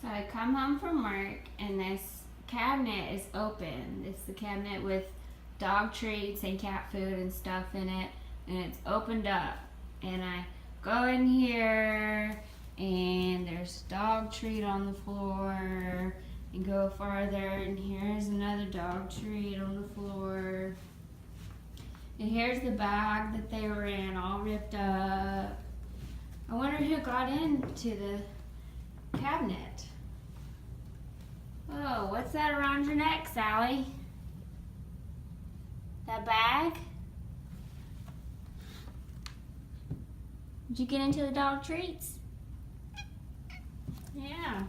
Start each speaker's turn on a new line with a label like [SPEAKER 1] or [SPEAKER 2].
[SPEAKER 1] So I come home from work and this cabinet is open. It's the cabinet with dog treats and cat food and stuff in it, and it's opened up. And I go in here and there's dog treat on the floor, and go farther and here's another dog treat on the floor. And here's the bag that they were in, all ripped up. I wonder who got into the cabinet. Oh, what's that around your neck, Sally? That bag? Did you get into the dog treats? Yeah.